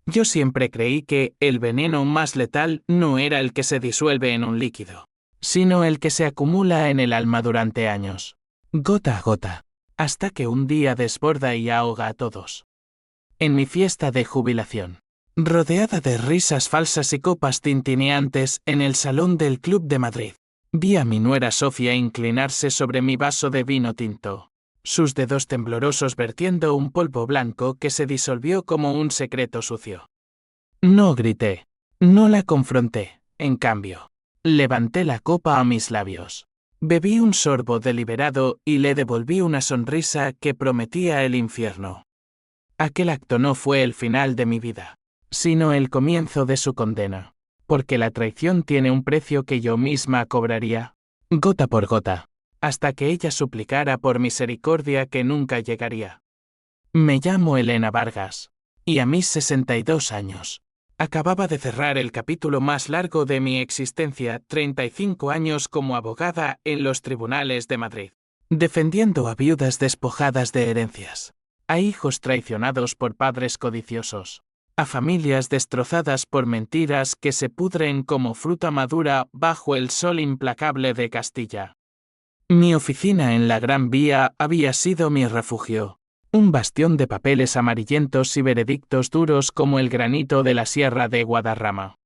Yo siempre creí que el veneno más letal no era el que se disuelve en un líquido, sino el que se acumula en el alma durante años, gota a gota, hasta que un día desborda y ahoga a todos. En mi fiesta de jubilación, rodeada de risas falsas y copas tintineantes en el salón del Club de Madrid, vi a mi nuera Sofía inclinarse sobre mi vaso de vino tinto, sus dedos temblorosos vertiendo un polvo blanco que se disolvió como un secreto sucio. No grité, no la confronté, en cambio, levanté la copa a mis labios. Bebí un sorbo deliberado y le devolví una sonrisa que prometía el infierno. Aquel acto no fue el final de mi vida, sino el comienzo de su condena, porque la traición tiene un precio que yo misma cobraría, gota por gota, hasta que ella suplicara por misericordia que nunca llegaría. Me llamo Elena Vargas, y a mis 62 años. Acababa de cerrar el capítulo más largo de mi existencia, 35 años como abogada en los tribunales de Madrid, defendiendo a viudas despojadas de herencias, a hijos traicionados por padres codiciosos, a familias destrozadas por mentiras que se pudren como fruta madura bajo el sol implacable de Castilla. Mi oficina en la Gran Vía había sido mi refugio, un bastión de papeles amarillentos y veredictos duros como el granito de la Sierra de Guadarrama.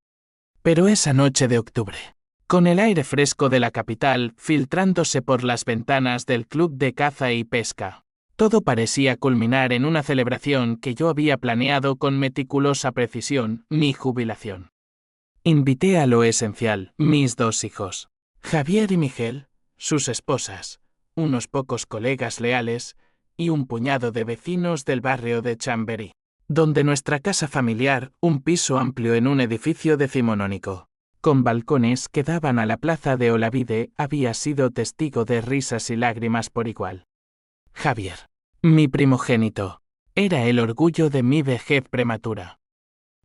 Pero esa noche de octubre, con el aire fresco de la capital filtrándose por las ventanas del Club de Caza y Pesca, todo parecía culminar en una celebración que yo había planeado con meticulosa precisión, mi jubilación. Invité a lo esencial, mis 2 hijos, Javier y Miguel, sus esposas, unos pocos colegas leales, y un puñado de vecinos del barrio de Chamberí, donde nuestra casa familiar, un piso amplio en un edificio decimonónico, con balcones que daban a la plaza de Olavide, había sido testigo de risas y lágrimas por igual. Javier, mi primogénito, era el orgullo de mi vejez prematura.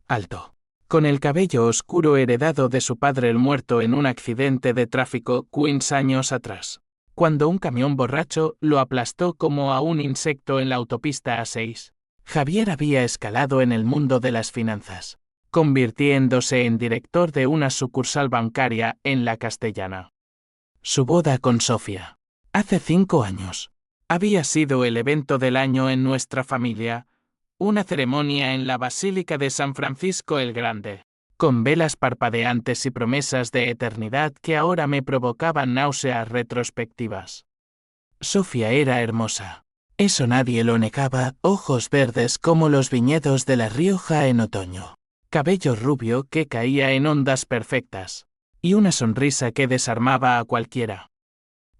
Alto, con el cabello oscuro heredado de su padre el muerto en un accidente de tráfico 15 años atrás, cuando un camión borracho lo aplastó como a un insecto en la autopista A6. Javier había escalado en el mundo de las finanzas, convirtiéndose en director de una sucursal bancaria en la Castellana. Su boda con Sofía, hace 5 años, había sido el evento del año en nuestra familia, una ceremonia en la Basílica de San Francisco el Grande, con velas parpadeantes y promesas de eternidad que ahora me provocaban náuseas retrospectivas. Sofía era hermosa. Eso nadie lo negaba, ojos verdes como los viñedos de La Rioja en otoño, cabello rubio que caía en ondas perfectas, y una sonrisa que desarmaba a cualquiera.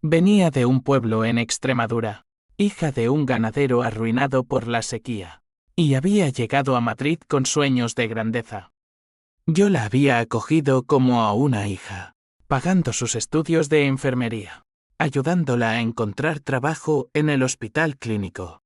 Venía de un pueblo en Extremadura, hija de un ganadero arruinado por la sequía, y había llegado a Madrid con sueños de grandeza. Yo la había acogido como a una hija, pagando sus estudios de enfermería, ayudándola a encontrar trabajo en el hospital clínico.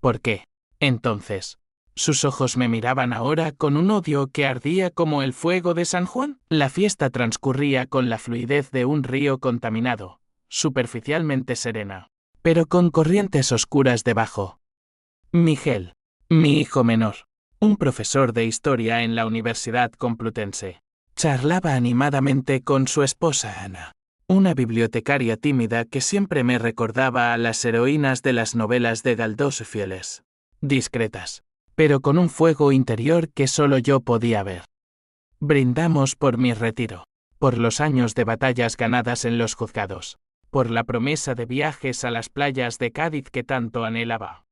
¿Por qué? Entonces, sus ojos me miraban ahora con un odio que ardía como el fuego de San Juan. La fiesta transcurría con la fluidez de un río contaminado, superficialmente serena, pero con corrientes oscuras debajo. Miguel, mi hijo menor, un profesor de historia en la Universidad Complutense, charlaba animadamente con su esposa Ana, una bibliotecaria tímida que siempre me recordaba a las heroínas de las novelas de Galdós fieles, discretas, pero con un fuego interior que solo yo podía ver. Brindamos por mi retiro, por los años de batallas ganadas en los juzgados, por la promesa de viajes a las playas de Cádiz que tanto anhelaba.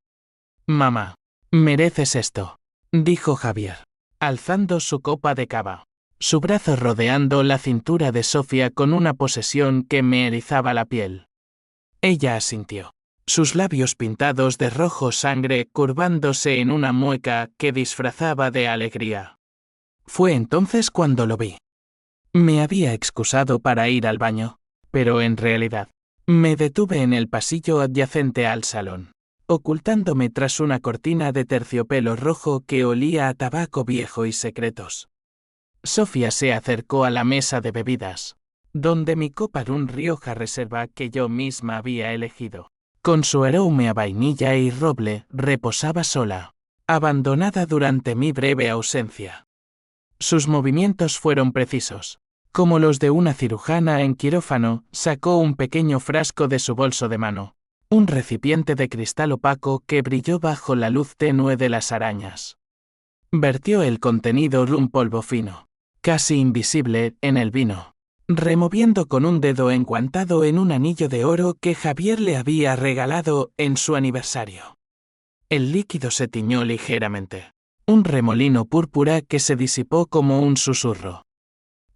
Mamá, mereces esto, dijo Javier, alzando su copa de cava, su brazo rodeando la cintura de Sofía con una posesión que me erizaba la piel. Ella asintió, sus labios pintados de rojo sangre curvándose en una mueca que disfrazaba de alegría. Fue entonces cuando lo vi. Me había excusado para ir al baño, pero en realidad, me detuve en el pasillo adyacente al salón, ocultándome tras una cortina de terciopelo rojo que olía a tabaco viejo y secretos. Sofía se acercó a la mesa de bebidas, donde mi copa de un Rioja Reserva que yo misma había elegido, con su aroma a vainilla y roble, reposaba sola, abandonada durante mi breve ausencia. Sus movimientos fueron precisos. Como los de una cirujana en quirófano, sacó un pequeño frasco de su bolso de mano, un recipiente de cristal opaco que brilló bajo la luz tenue de las arañas. Vertió el contenido un polvo fino, casi invisible, en el vino, removiendo con un dedo enguantado en un anillo de oro que Javier le había regalado en su aniversario. El líquido se tiñó ligeramente, un remolino púrpura que se disipó como un susurro.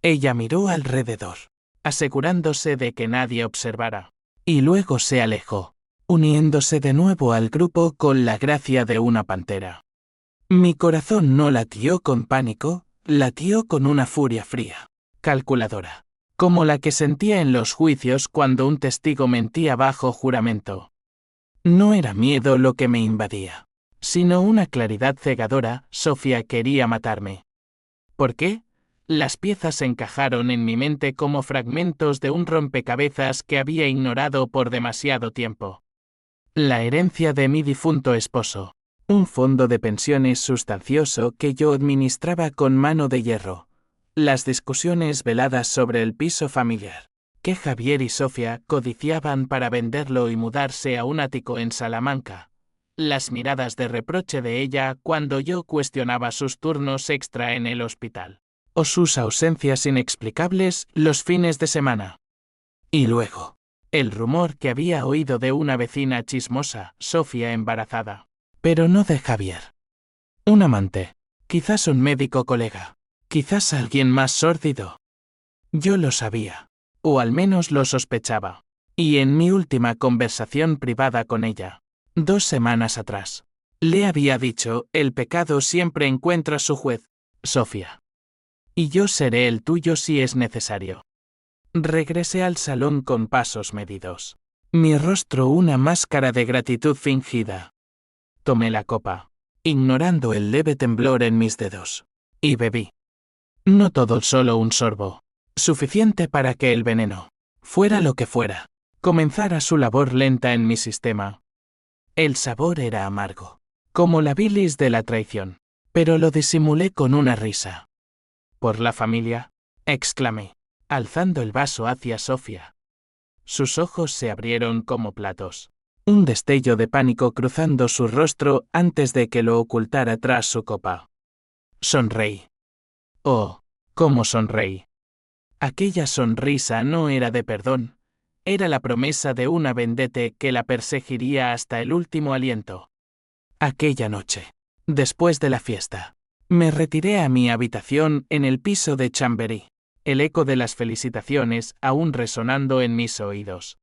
Ella miró alrededor, asegurándose de que nadie observara, y luego se alejó, uniéndose de nuevo al grupo con la gracia de una pantera. Mi corazón no latió con pánico, latió con una furia fría, calculadora, como la que sentía en los juicios cuando un testigo mentía bajo juramento. No era miedo lo que me invadía, sino una claridad cegadora. Sofía quería matarme. ¿Por qué? Las piezas encajaron en mi mente como fragmentos de un rompecabezas que había ignorado por demasiado tiempo. La herencia de mi difunto esposo. Un fondo de pensiones sustancioso que yo administraba con mano de hierro. Las discusiones veladas sobre el piso familiar, que Javier y Sofía codiciaban para venderlo y mudarse a un ático en Salamanca. Las miradas de reproche de ella cuando yo cuestionaba sus turnos extra en el hospital, o sus ausencias inexplicables los fines de semana. Y luego, el rumor que había oído de una vecina chismosa, Sofía embarazada. Pero no de Javier. Un amante, quizás un médico colega, quizás alguien más sórdido. Yo lo sabía, o al menos lo sospechaba, y en mi última conversación privada con ella, 2 semanas atrás, le había dicho: el pecado siempre encuentra su juez, Sofía. Y yo seré el tuyo si es necesario. Regresé al salón con pasos medidos, mi rostro una máscara de gratitud fingida. Tomé la copa, ignorando el leve temblor en mis dedos, y bebí. No todo, solo un sorbo, suficiente para que el veneno, fuera lo que fuera, comenzara su labor lenta en mi sistema. El sabor era amargo, como la bilis de la traición, pero lo disimulé con una risa. ¿Por la familia?, exclamé, alzando el vaso hacia Sofía. Sus ojos se abrieron como platos. Un destello de pánico cruzando su rostro antes de que lo ocultara tras su copa. Sonreí. Oh, cómo sonreí. Aquella sonrisa no era de perdón, era la promesa de una vendetta que la perseguiría hasta el último aliento. Aquella noche, después de la fiesta, me retiré a mi habitación en el piso de Chamberí, el eco de las felicitaciones aún resonando en mis oídos.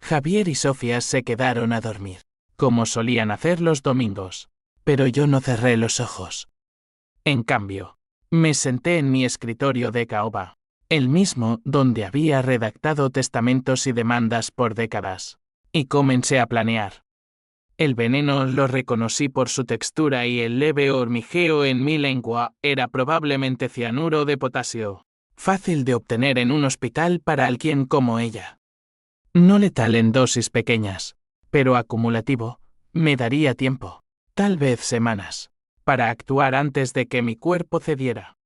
Javier y Sofía se quedaron a dormir, como solían hacer los domingos, pero yo no cerré los ojos. En cambio, me senté en mi escritorio de caoba, el mismo donde había redactado testamentos y demandas por décadas, y comencé a planear. El veneno lo reconocí por su textura y el leve hormigueo en mi lengua era probablemente cianuro de potasio, fácil de obtener en un hospital para alguien como ella. No letal en dosis pequeñas, pero acumulativo, me daría tiempo, tal vez semanas, para actuar antes de que mi cuerpo cediera.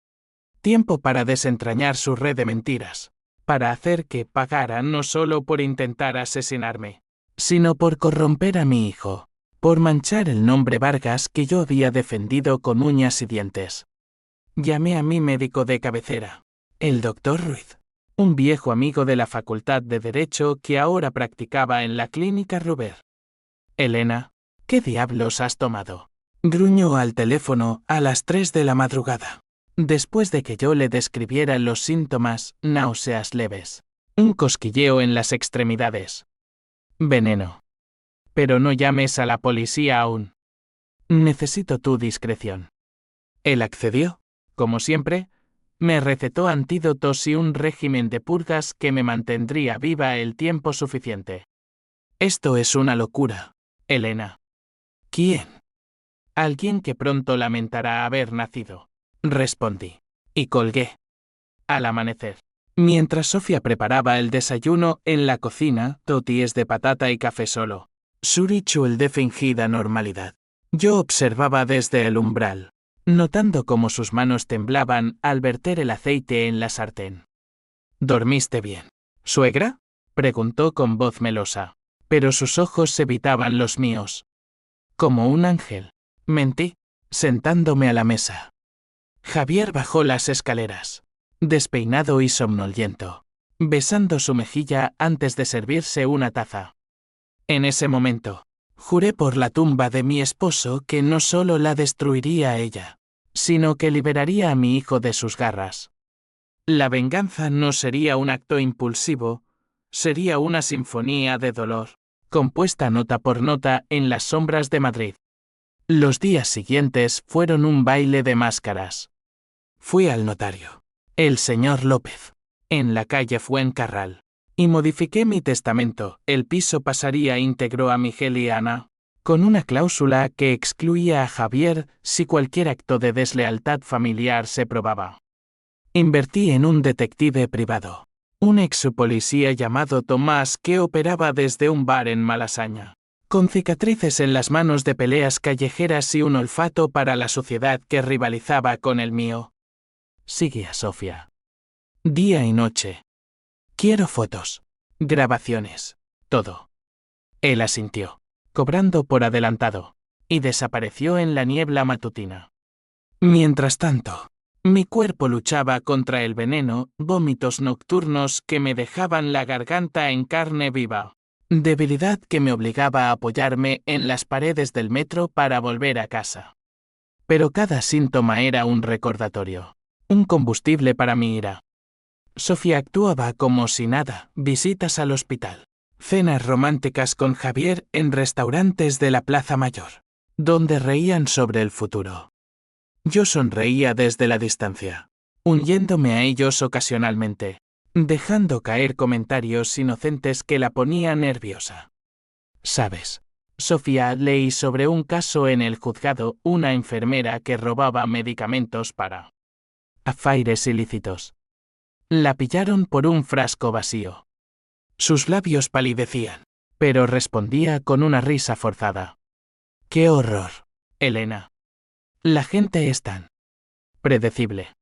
Tiempo para desentrañar su red de mentiras, para hacer que pagara no solo por intentar asesinarme, sino por corromper a mi hijo, por manchar el nombre Vargas que yo había defendido con uñas y dientes. Llamé a mi médico de cabecera, el doctor Ruiz, un viejo amigo de la Facultad de Derecho que ahora practicaba en la clínica Ruber. Elena, ¿qué diablos has tomado?, gruñó al teléfono a las 3 de la madrugada, después de que yo le describiera los síntomas: náuseas leves, un cosquilleo en las extremidades. Veneno. Pero no llames a la policía aún. Necesito tu discreción. Él accedió, como siempre. Me recetó antídotos y un régimen de purgas que me mantendría viva el tiempo suficiente. Esto es una locura, Elena. ¿Quién? Alguien que pronto lamentará haber nacido, respondí, y colgué. Al amanecer, mientras Sofía preparaba el desayuno en la cocina, totíes de patata y café solo, Surichu el de fingida normalidad, Yo observaba desde el umbral, notando cómo sus manos temblaban al verter el aceite en la sartén. ¿Dormiste bien, suegra?, preguntó con voz melosa, pero sus ojos evitaban los míos. Como un ángel, mentí, sentándome a la mesa. Javier bajó las escaleras, despeinado y somnoliento, besando su mejilla antes de servirse una taza. En ese momento, juré por la tumba de mi esposo que no solo la destruiría a ella, sino que liberaría a mi hijo de sus garras. La venganza no sería un acto impulsivo, sería una sinfonía de dolor, compuesta nota por nota en las sombras de Madrid. Los días siguientes fueron un baile de máscaras. Fui al notario, el señor López, en la calle Fuencarral, y modifiqué mi testamento. El piso pasaría íntegro a Miguel y Ana, con una cláusula que excluía a Javier si cualquier acto de deslealtad familiar se probaba. Invertí en un detective privado, un ex-policía llamado Tomás que operaba desde un bar en Malasaña, con cicatrices en las manos de peleas callejeras y un olfato para la suciedad que rivalizaba con el mío. Sigue a Sofía. Día y noche. Quiero fotos, grabaciones, todo. Él asintió, cobrando por adelantado, y desapareció en la niebla matutina. Mientras tanto, mi cuerpo luchaba contra el veneno, vómitos nocturnos que me dejaban la garganta en carne viva, debilidad que me obligaba a apoyarme en las paredes del metro para volver a casa. Pero cada síntoma era un recordatorio, un combustible para mi ira. Sofía actuaba como si nada, visitas al hospital, cenas románticas con Javier en restaurantes de la Plaza Mayor, donde reían sobre el futuro. Yo sonreía desde la distancia, uniéndome a ellos ocasionalmente, dejando caer comentarios inocentes que la ponían nerviosa. ¿Sabes? Sofía, leí sobre un caso en el juzgado, una enfermera que robaba medicamentos para afaires ilícitos. La pillaron por un frasco vacío. Sus labios palidecían, pero respondía con una risa forzada. ¡Qué horror, Elena! La gente es tan predecible.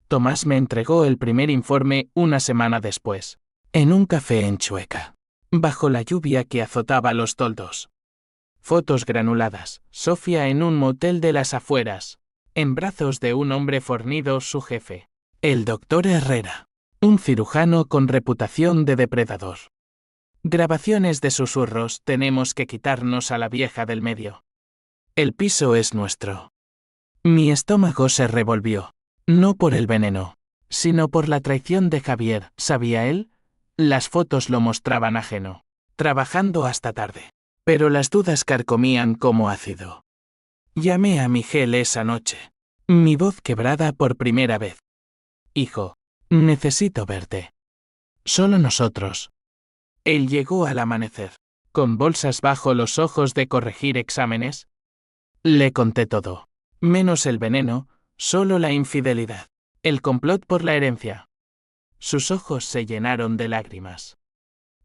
Tomás me entregó el primer informe una semana después, en un café en Chueca, bajo la lluvia que azotaba los toldos. Fotos granuladas, Sofía en un motel de las afueras, en brazos de un hombre fornido, su jefe, el doctor Herrera, un cirujano con reputación de depredador. Grabaciones de susurros, tenemos que quitarnos a la vieja del medio. El piso es nuestro. Mi estómago se revolvió, no por el veneno, sino por la traición de Javier. ¿Sabía él? Las fotos lo mostraban ajeno, trabajando hasta tarde, pero las dudas carcomían como ácido. Llamé a Miguel esa noche, mi voz quebrada por primera vez. Hijo, necesito verte. Solo nosotros. Él llegó al amanecer, con bolsas bajo los ojos de corregir exámenes. Le conté todo. Menos el veneno, solo la infidelidad, el complot por la herencia. Sus ojos se llenaron de lágrimas.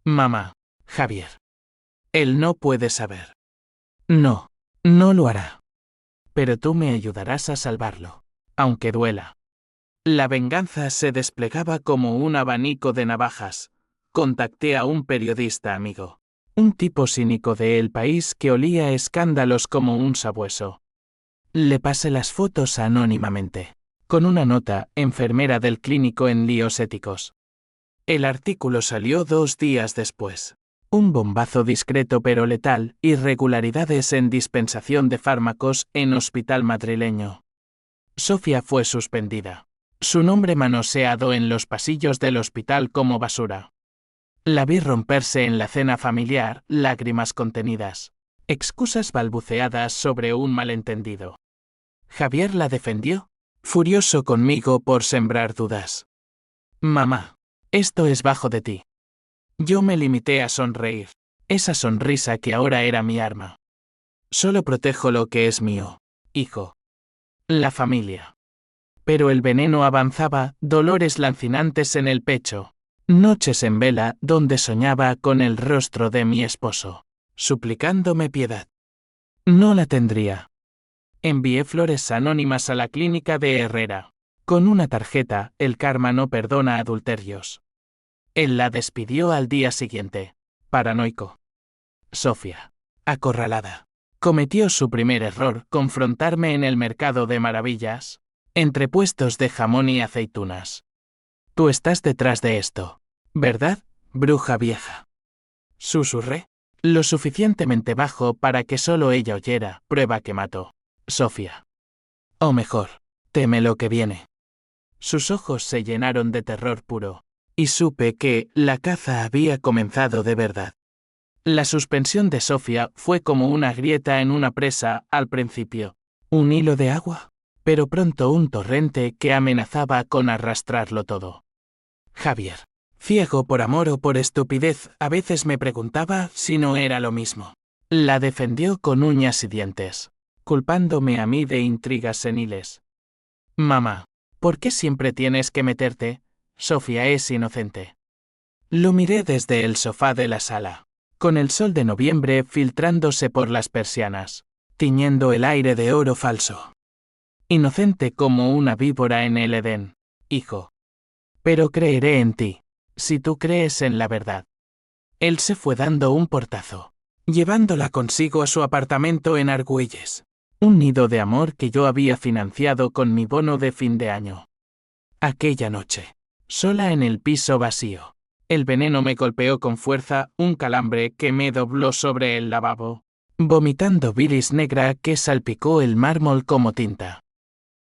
Mamá, Javier. Él no puede saber. No, no lo hará. Pero tú me ayudarás a salvarlo, aunque duela. La venganza se desplegaba como un abanico de navajas. Contacté a un periodista amigo, un tipo cínico de El País que olía a escándalos como un sabueso. Le pasé las fotos anónimamente, con una nota, enfermera del clínico en líos éticos. El artículo salió 2 días después. Un bombazo discreto pero letal, irregularidades en dispensación de fármacos en hospital madrileño. Sofía fue suspendida. Su nombre manoseado en los pasillos del hospital como basura. La vi romperse en la cena familiar, lágrimas contenidas. Excusas balbuceadas sobre un malentendido. Javier la defendió, furioso conmigo por sembrar dudas. Mamá, esto es bajo de ti. Yo me limité a sonreír, esa sonrisa que ahora era mi arma. Solo protejo lo que es mío, hijo. La familia. Pero el veneno avanzaba, dolores lancinantes en el pecho. Noches en vela donde soñaba con el rostro de mi esposo, suplicándome piedad. No la tendría. Envié flores anónimas a la clínica de Herrera. Con una tarjeta, el karma no perdona adulterios. Él la despidió al día siguiente. Paranoico. Sofía. Acorralada. Cometió su primer error, confrontarme en el mercado de maravillas, entre puestos de jamón y aceitunas. Tú estás detrás de esto, ¿verdad, bruja vieja? Susurré, lo suficientemente bajo para que solo ella oyera, prueba que mato. Sofía. O mejor, teme lo que viene. Sus ojos se llenaron de terror puro, y supe que la caza había comenzado de verdad. La suspensión de Sofía fue como una grieta en una presa al principio. Un hilo de agua, pero pronto un torrente que amenazaba con arrastrarlo todo. Javier, ciego por amor o por estupidez, a veces me preguntaba si no era lo mismo. La defendió con uñas y dientes, culpándome a mí de intrigas seniles. Mamá, ¿por qué siempre tienes que meterte? Sofía es inocente. Lo miré desde el sofá de la sala, con el sol de noviembre filtrándose por las persianas, tiñendo el aire de oro falso. Inocente como una víbora en el Edén, hijo. Pero creeré en ti, si tú crees en la verdad. Él se fue dando un portazo, llevándola consigo a su apartamento en Argüelles, un nido de amor que yo había financiado con mi bono de fin de año. Aquella noche, sola en el piso vacío, el veneno me golpeó con fuerza, un calambre que me dobló sobre el lavabo, vomitando bilis negra que salpicó el mármol como tinta.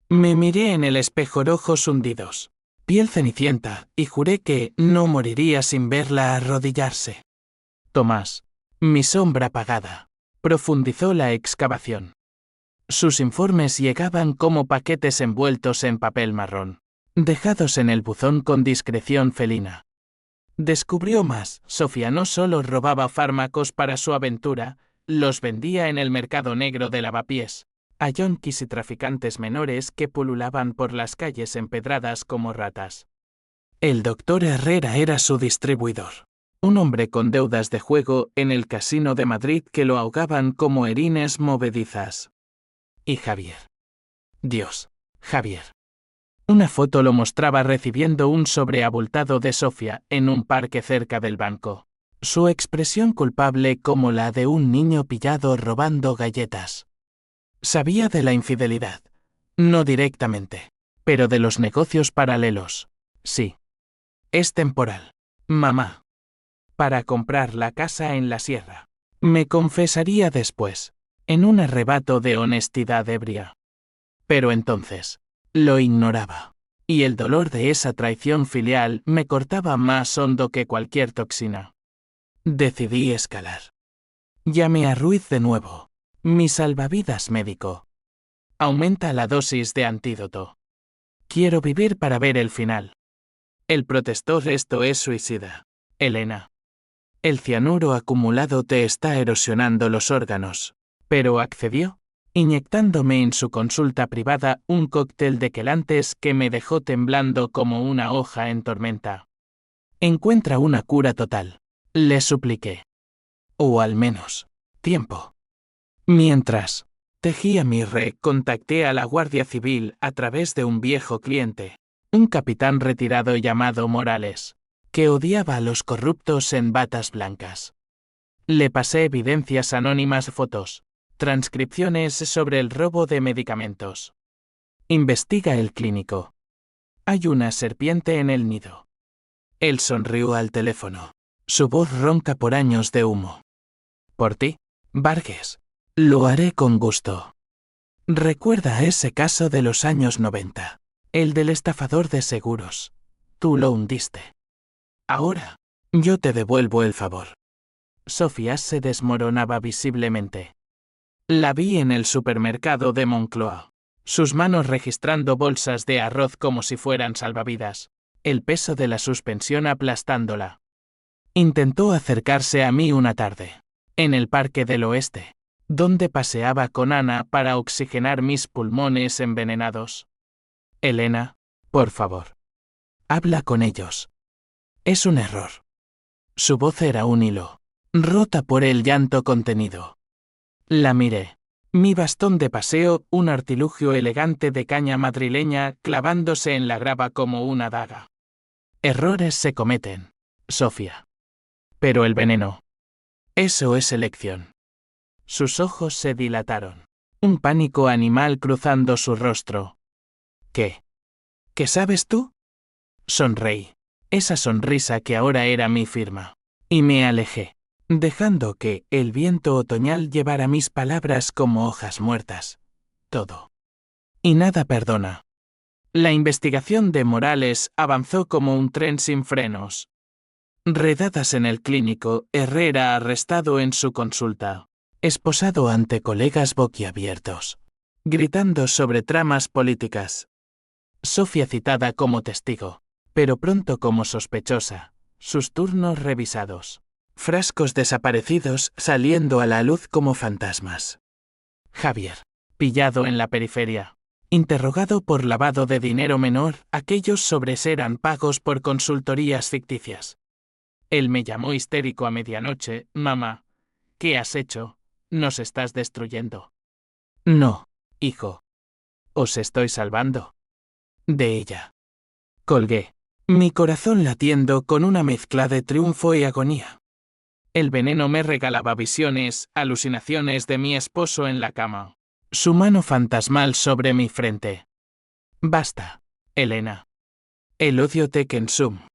Me miré en el espejo, ojos hundidos, piel cenicienta, y juré que no moriría sin verla arrodillarse. Tomás, mi sombra apagada, profundizó la excavación. Sus informes llegaban como paquetes envueltos en papel marrón, dejados en el buzón con discreción felina. Descubrió más, Sofía no solo robaba fármacos para su aventura, los vendía en el mercado negro de lavapiés, a yonkis y traficantes menores que pululaban por las calles empedradas como ratas. El doctor Herrera era su distribuidor, un hombre con deudas de juego en el casino de Madrid que lo ahogaban como erines movedizas. Y Javier. Dios, Javier. Una foto lo mostraba recibiendo un sobre abultado de Sofía en un parque cerca del banco. Su expresión culpable como la de un niño pillado robando galletas. Sabía de la infidelidad. No directamente. Pero de los negocios paralelos. Sí. Es temporal. Mamá. Para comprar la casa en la sierra. Me confesaría después, en un arrebato de honestidad ebria. Pero entonces, lo ignoraba. Y el dolor de esa traición filial me cortaba más hondo que cualquier toxina. Decidí escalar. Llamé a Ruiz de nuevo. Mi salvavidas médico. Aumenta la dosis de antídoto. Quiero vivir para ver el final. Él protestó: esto es suicida. Elena. El cianuro acumulado te está erosionando los órganos. Pero accedió, inyectándome en su consulta privada un cóctel de quelantes que me dejó temblando como una hoja en tormenta. Encuentra una cura total, le supliqué. O al menos, tiempo. Mientras tejía mi contacté a la Guardia Civil a través de un viejo cliente, un capitán retirado llamado Morales, que odiaba a los corruptos en batas blancas. Le pasé evidencias anónimas, fotos, transcripciones sobre el robo de medicamentos. Investiga el clínico. Hay una serpiente en el nido. Él sonrió al teléfono. Su voz ronca por años de humo. Por ti, Vargas. Lo haré con gusto. Recuerda ese caso de los años 90, el del estafador de seguros. Tú lo hundiste. Ahora, yo te devuelvo el favor. Sofía se desmoronaba visiblemente. La vi en el supermercado de Moncloa, sus manos registrando bolsas de arroz como si fueran salvavidas, el peso de la suspensión aplastándola. Intentó acercarse a mí una tarde, en el Parque del Oeste, donde paseaba con Ana para oxigenar mis pulmones envenenados. Elena, por favor. Habla con ellos. Es un error. Su voz era un hilo, rota por el llanto contenido. La miré. Mi bastón de paseo, un artilugio elegante de caña madrileña clavándose en la grava como una daga. Errores se cometen, Sofía. Pero el veneno. Eso es elección. Sus ojos se dilataron. Un pánico animal cruzando su rostro. ¿Qué? ¿Qué sabes tú? Sonreí. Esa sonrisa que ahora era mi firma. Y me alejé, dejando que el viento otoñal llevara mis palabras como hojas muertas. Todo. Y nada perdona. La investigación de Morales avanzó como un tren sin frenos. Redadas en el clínico, Herrera arrestado en su consulta. Esposado ante colegas boquiabiertos. Gritando sobre tramas políticas. Sofía citada como testigo, pero pronto como sospechosa. Sus turnos revisados. Frascos desaparecidos saliendo a la luz como fantasmas. Javier, pillado en la periferia. Interrogado por lavado de dinero menor, aquellos sobres eran pagos por consultorías ficticias. Él me llamó histérico a medianoche. Mamá, ¿qué has hecho? Nos estás destruyendo. No, hijo. Os estoy salvando. De ella. Colgué. Mi corazón latiendo con una mezcla de triunfo y agonía. El veneno me regalaba visiones, alucinaciones de mi esposo en la cama. Su mano fantasmal sobre mi frente. Basta, Elena. El odio te consume.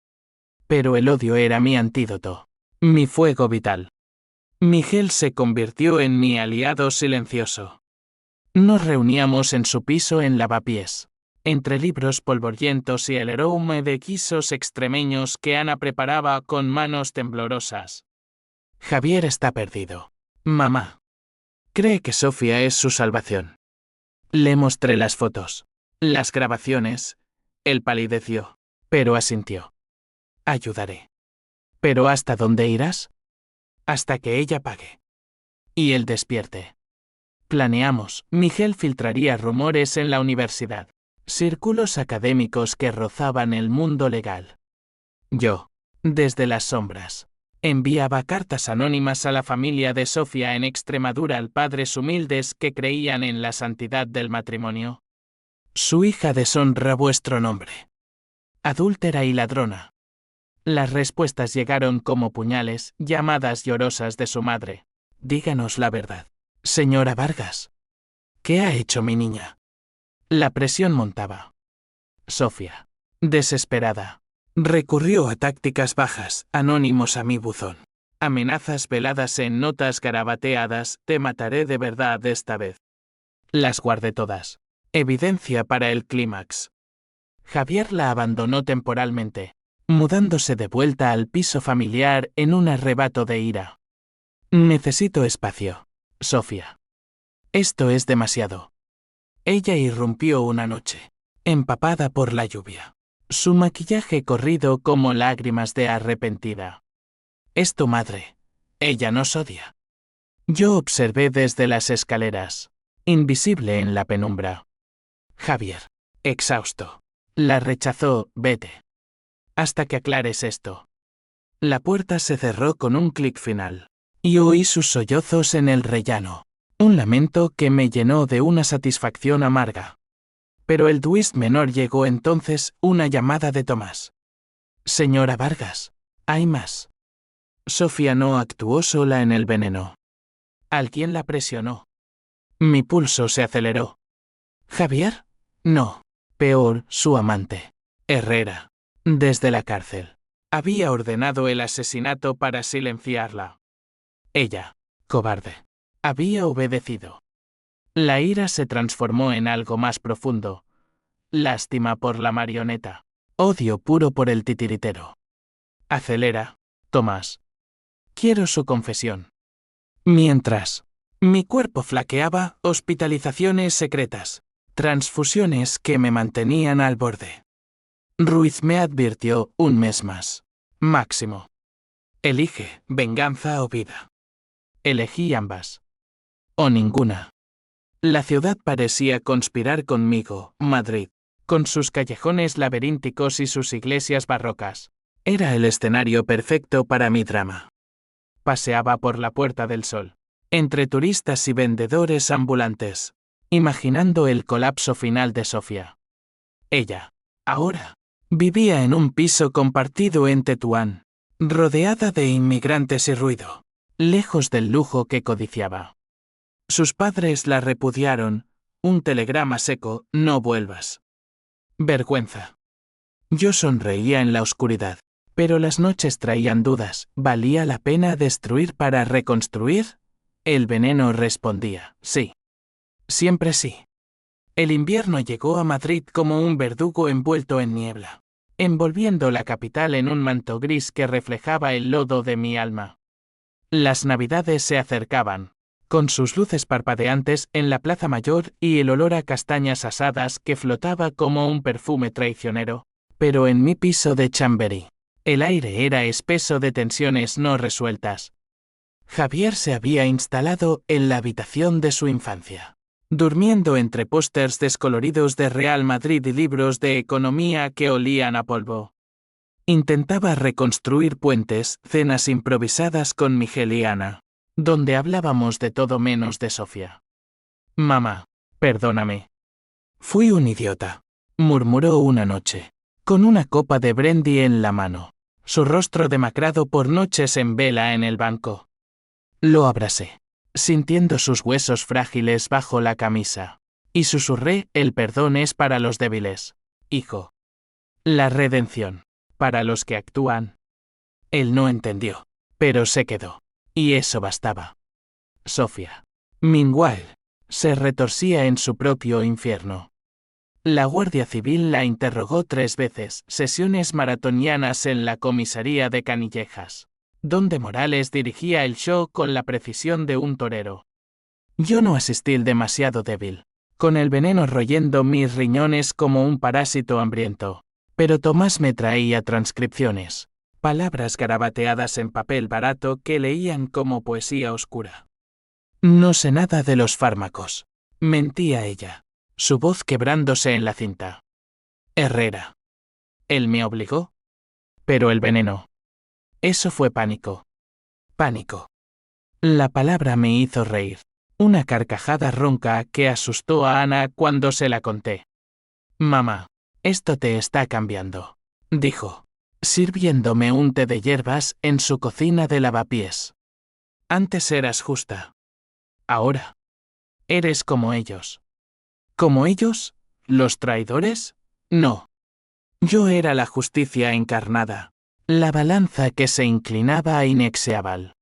Pero el odio era mi antídoto. Mi fuego vital. Miguel se convirtió en mi aliado silencioso. Nos reuníamos en su piso en Lavapiés. Entre libros polvorientos y el aroma de guisos extremeños que Ana preparaba con manos temblorosas. Javier está perdido. Mamá. Cree que Sofía es su salvación. Le mostré las fotos. Las grabaciones. Él palideció. Pero asintió. Ayudaré. ¿Pero hasta dónde irás? Hasta que ella pague. Y él despierte. Planeamos. Miguel filtraría rumores en la universidad. Círculos académicos que rozaban el mundo legal. Yo, desde las sombras, enviaba cartas anónimas a la familia de Sofía en Extremadura al padres humildes que creían en la santidad del matrimonio. Su hija deshonra vuestro nombre. Adúltera y ladrona. Las respuestas llegaron como puñales, llamadas llorosas de su madre. Díganos la verdad. Señora Vargas. ¿Qué ha hecho mi niña? La presión montaba. Sofía, desesperada, recurrió a tácticas bajas, anónimos a mi buzón. Amenazas veladas en notas garabateadas, te mataré de verdad esta vez. Las guardé todas. Evidencia para el clímax. Javier la abandonó temporalmente, mudándose de vuelta al piso familiar en un arrebato de ira. Necesito espacio, Sofía. Esto es demasiado. Ella irrumpió una noche, empapada por la lluvia. Su maquillaje corrido como lágrimas de arrepentida. Es tu madre. Ella nos odia. Yo observé desde las escaleras, invisible en la penumbra. Javier, exhausto, la rechazó. Vete. Hasta que aclares esto. La puerta se cerró con un clic final, y oí sus sollozos en el rellano. Un lamento que me llenó de una satisfacción amarga. Pero el twist menor llegó entonces, una llamada de Tomás. Señora Vargas, hay más. Sofía no actuó sola en el veneno. Alguien la presionó. Mi pulso se aceleró. ¿Javier? No. Peor, su amante. Herrera. Desde la cárcel. Había ordenado el asesinato para silenciarla. Ella, cobarde, había obedecido. La ira se transformó en algo más profundo. Lástima por la marioneta. Odio puro por el titiritero. Acelera, Tomás. Quiero su confesión. Mientras, mi cuerpo flaqueaba, hospitalizaciones secretas, transfusiones que me mantenían al borde. Ruiz me advirtió, un mes más. Máximo. Elige, venganza o vida. Elegí ambas. O ninguna. La ciudad parecía conspirar conmigo, Madrid, con sus callejones laberínticos y sus iglesias barrocas. Era el escenario perfecto para mi drama. Paseaba por la Puerta del Sol. entre turistas y vendedores ambulantes, imaginando el colapso final de Sofía. Ella, ahora, vivía en un piso compartido en Tetuán, rodeada de inmigrantes y ruido, lejos del lujo que codiciaba. Sus padres la repudiaron, un telegrama seco, no vuelvas. Vergüenza. Yo sonreía en la oscuridad, pero las noches traían dudas, ¿valía la pena destruir para reconstruir? El veneno respondía, sí. Siempre sí. El invierno llegó a Madrid como un verdugo envuelto en niebla, envolviendo la capital en un manto gris que reflejaba el lodo de mi alma. Las navidades se acercaban, con sus luces parpadeantes en la Plaza Mayor y el olor a castañas asadas que flotaba como un perfume traicionero, pero en mi piso de Chamberí, el aire era espeso de tensiones no resueltas. Javier se había instalado en la habitación de su infancia, durmiendo entre pósters descoloridos de Real Madrid y libros de economía que olían a polvo. Intentaba reconstruir puentes, cenas improvisadas con Miguel y Ana, donde hablábamos de todo menos de Sofía. Mamá, perdóname. Fui un idiota, murmuró una noche, con una copa de brandy en la mano, su rostro demacrado por noches en vela en el banco. Lo abracé, sintiendo sus huesos frágiles bajo la camisa, y susurré, el perdón es para los débiles, hijo. La redención, para los que actúan. Él no entendió, pero se quedó, y eso bastaba. Sofía, meanwhile, se retorcía en su propio infierno. La Guardia Civil la interrogó 3 veces, sesiones maratonianas en la comisaría de Canillejas, donde Morales dirigía el show con la precisión de un torero. Yo no asistí demasiado débil, con el veneno royendo mis riñones como un parásito hambriento, pero Tomás me traía transcripciones, palabras garabateadas en papel barato que leían como poesía oscura. No sé nada de los fármacos, mentía ella, su voz quebrándose en la cinta. Herrera. Él me obligó. Pero el veneno. Eso fue pánico. Pánico. La palabra me hizo reír, una carcajada ronca que asustó a Ana cuando se la conté. Mamá, esto te está cambiando, dijo, sirviéndome un té de hierbas en su cocina de lavapiés. Antes eras justa. Ahora. Eres como ellos. ¿Como ellos? ¿Los traidores? No. Yo era la justicia encarnada, la balanza que se inclinaba inexeable.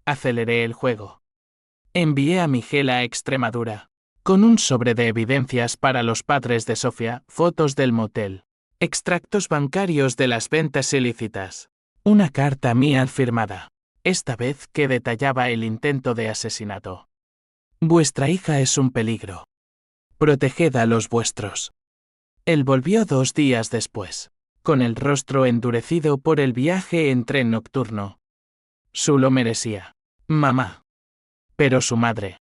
Aceleré el juego. Envié a Miguel a Extremadura, con un sobre de evidencias para los padres de Sofía, fotos del motel, extractos bancarios de las ventas ilícitas, una carta mía firmada, esta vez que detallaba el intento de asesinato. Vuestra hija es un peligro. Proteged a los vuestros. Él volvió 2 días después, con el rostro endurecido por el viaje en tren nocturno. Su lo merecía. Mamá. Pero su madre.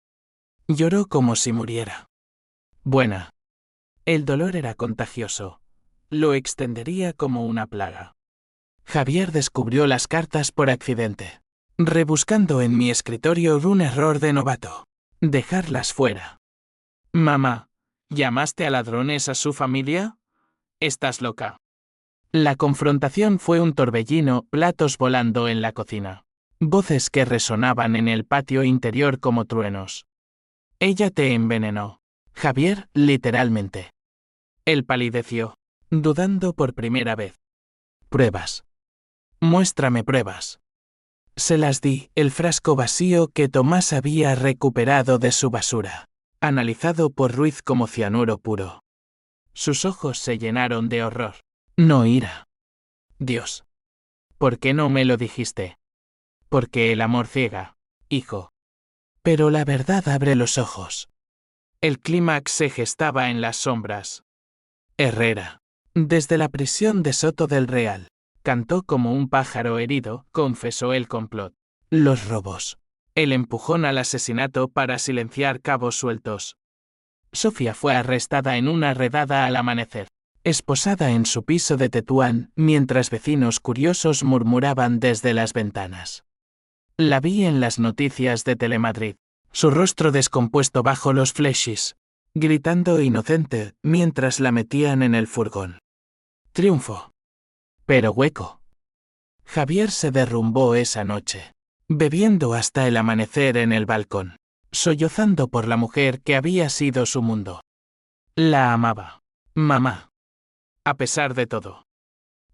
Lloró como si muriera. Buena. El dolor era contagioso. Lo extendería como una plaga. Javier descubrió las cartas por accidente, rebuscando en mi escritorio un error de novato. Dejarlas fuera. Mamá, ¿llamaste a ladrones a su familia? Estás loca. La confrontación fue un torbellino, platos volando en la cocina, voces que resonaban en el patio interior como truenos. Ella te envenenó. Javier, literalmente. Él palideció, dudando por primera vez. Pruebas. Muéstrame pruebas. Se las di, el frasco vacío que Tomás había recuperado de su basura, analizado por Ruiz como cianuro puro. Sus ojos se llenaron de horror, no ira. Dios. ¿Por qué no me lo dijiste? Porque el amor ciega, hijo. Pero la verdad abre los ojos. El clímax se gestaba en las sombras. Herrera, desde la prisión de Soto del Real, cantó como un pájaro herido, confesó el complot. Los robos. El empujón al asesinato para silenciar cabos sueltos. Sofía fue arrestada en una redada al amanecer, esposada en su piso de Tetuán, mientras vecinos curiosos murmuraban desde las ventanas. La vi en las noticias de Telemadrid, su rostro descompuesto bajo los flashes, gritando inocente mientras la metían en el furgón. Triunfo. Pero hueco. Javier se derrumbó esa noche, bebiendo hasta el amanecer en el balcón, sollozando por la mujer que había sido su mundo. La amaba. Mamá. A pesar de todo.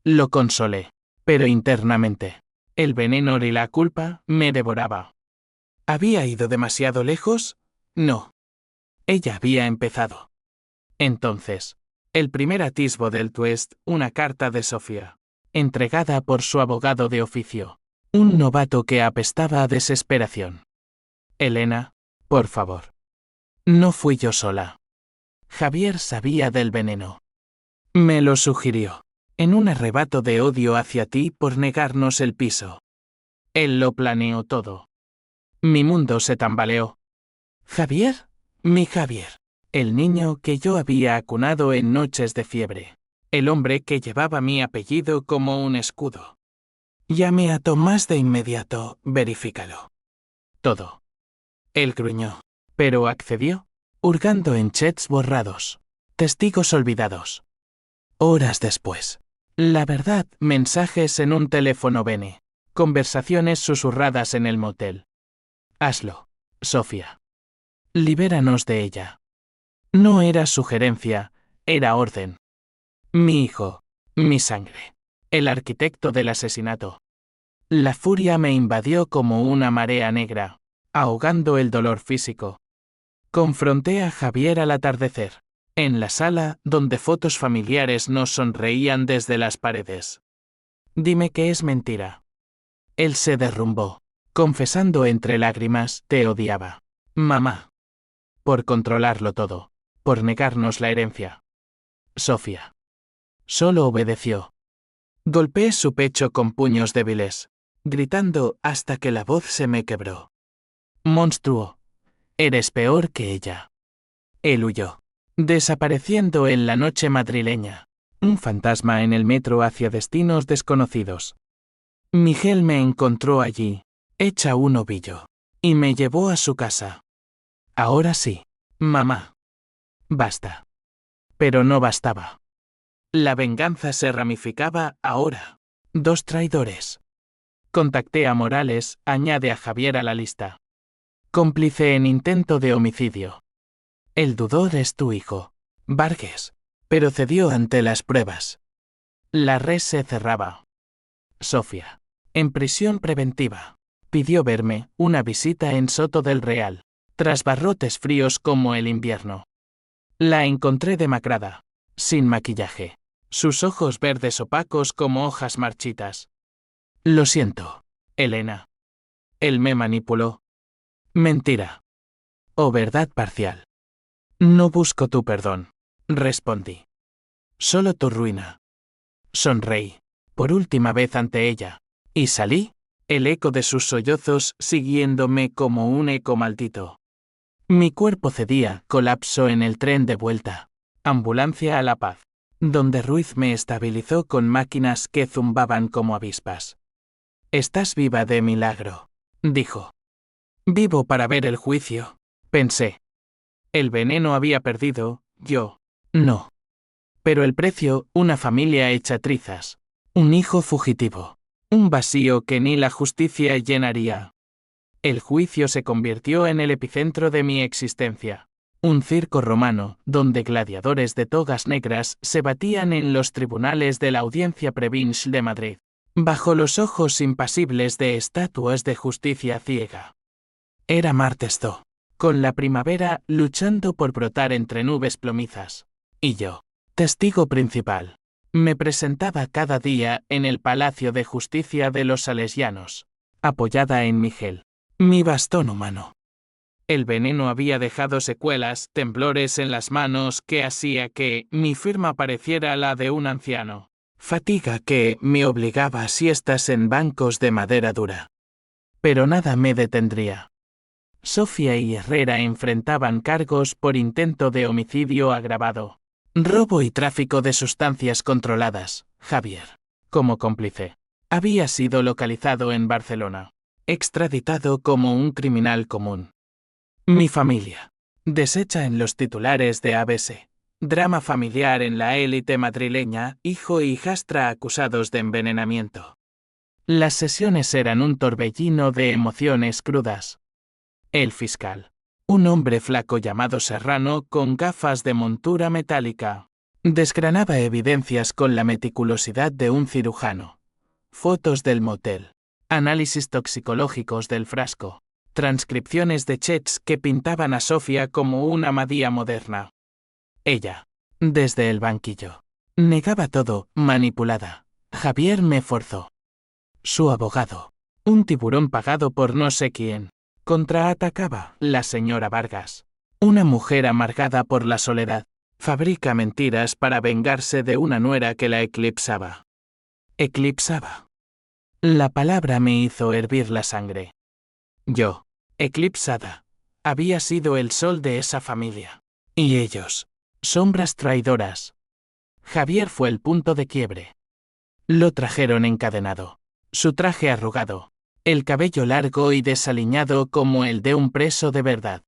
Lo consolé, pero internamente, el veneno y la culpa me devoraba. ¿Había ido demasiado lejos? No. Ella había empezado. Entonces, el primer atisbo del twist, una carta de Sofía, entregada por su abogado de oficio, un novato que apestaba a desesperación. Elena, por favor. No fui yo sola. Javier sabía del veneno. Me lo sugirió, en un arrebato de odio hacia ti por negarnos el piso. Él lo planeó todo. Mi mundo se tambaleó. ¿Javier? Mi Javier. El niño que yo había acunado en noches de fiebre. El hombre que llevaba mi apellido como un escudo. Llamé a Tomás de inmediato, verifícalo. Todo. Él gruñó, pero accedió, hurgando en chats borrados, testigos olvidados. Horas después. La verdad, mensajes en un teléfono bene, conversaciones susurradas en el motel. Hazlo, Sofía. Libéranos de ella. No era sugerencia, era orden. Mi hijo, mi sangre. El arquitecto del asesinato. La furia me invadió como una marea negra, ahogando el dolor físico. Confronté a Javier al atardecer, en la sala donde fotos familiares nos sonreían desde las paredes. Dime que es mentira. Él se derrumbó, confesando entre lágrimas, te odiaba. Mamá. Por controlarlo todo, por negarnos la herencia. Sofía. Solo obedeció. Golpeé su pecho con puños débiles, gritando hasta que la voz se me quebró. Monstruo. Eres peor que ella. Él huyó, desapareciendo en la noche madrileña, un fantasma en el metro hacia destinos desconocidos. Miguel me encontró allí, hecha un ovillo, y me llevó a su casa. Ahora sí, mamá. Basta. Pero no bastaba. La venganza se ramificaba ahora. 2 traidores. Contacté a Morales, añade a Javier a la lista. Cómplice en intento de homicidio. El dudor es tu hijo, Vargas, pero cedió ante las pruebas. La red se cerraba. Sofía, en prisión preventiva, pidió verme, una visita en Soto del Real, tras barrotes fríos como el invierno. La encontré demacrada, sin maquillaje, sus ojos verdes opacos como hojas marchitas. Lo siento, Elena. Él me manipuló. Mentira. O verdad parcial. No busco tu perdón, respondí. Solo tu ruina. Sonreí, por última vez ante ella, y salí, el eco de sus sollozos siguiéndome como un eco maldito. Mi cuerpo cedía, colapso en el tren de vuelta. Ambulancia a La Paz, donde Ruiz me estabilizó con máquinas que zumbaban como avispas. Estás viva de milagro, dijo. Vivo para ver el juicio, pensé. El veneno había perdido, yo, no. Pero el precio, una familia hecha trizas, un hijo fugitivo, un vacío que ni la justicia llenaría. El juicio se convirtió en el epicentro de mi existencia. Un circo romano, donde gladiadores de togas negras se batían en los tribunales de la Audiencia Provincial de Madrid, bajo los ojos impasibles de estatuas de justicia ciega. Era Martesto, con la primavera luchando por brotar entre nubes plomizas. Y yo, testigo principal, me presentaba cada día en el Palacio de Justicia de los Salesianos, apoyada en Miguel, mi bastón humano. El veneno había dejado secuelas, temblores en las manos que hacía que mi firma pareciera la de un anciano. Fatiga que me obligaba a siestas en bancos de madera dura. Pero nada me detendría. Sofía y Herrera enfrentaban cargos por intento de homicidio agravado, robo y tráfico de sustancias controladas. Javier, como cómplice, había sido localizado en Barcelona. extraditado como un criminal común. Mi familia. Deshecha en los titulares de ABC. Drama familiar en la élite madrileña, hijo e hijastra acusados de envenenamiento. Las sesiones eran un torbellino de emociones crudas. El fiscal. Un hombre flaco llamado Serrano con gafas de montura metálica. Desgranaba evidencias con la meticulosidad de un cirujano. Fotos del motel. Análisis toxicológicos del frasco. Transcripciones de chats que pintaban a Sofía como una Madía moderna. Ella, desde el banquillo, negaba todo, manipulada. Javier me forzó. Su abogado, un tiburón pagado por no sé quién, contraatacaba. La señora Vargas, una mujer amargada por la soledad, fabrica mentiras para vengarse de una nuera que la eclipsaba. Eclipsaba. La palabra me hizo hervir la sangre. Yo, eclipsada, había sido el sol de esa familia. Y ellos, sombras traidoras. Javier fue el punto de quiebre. Lo trajeron encadenado. Su traje arrugado. El cabello largo y desaliñado como el de un preso de verdad.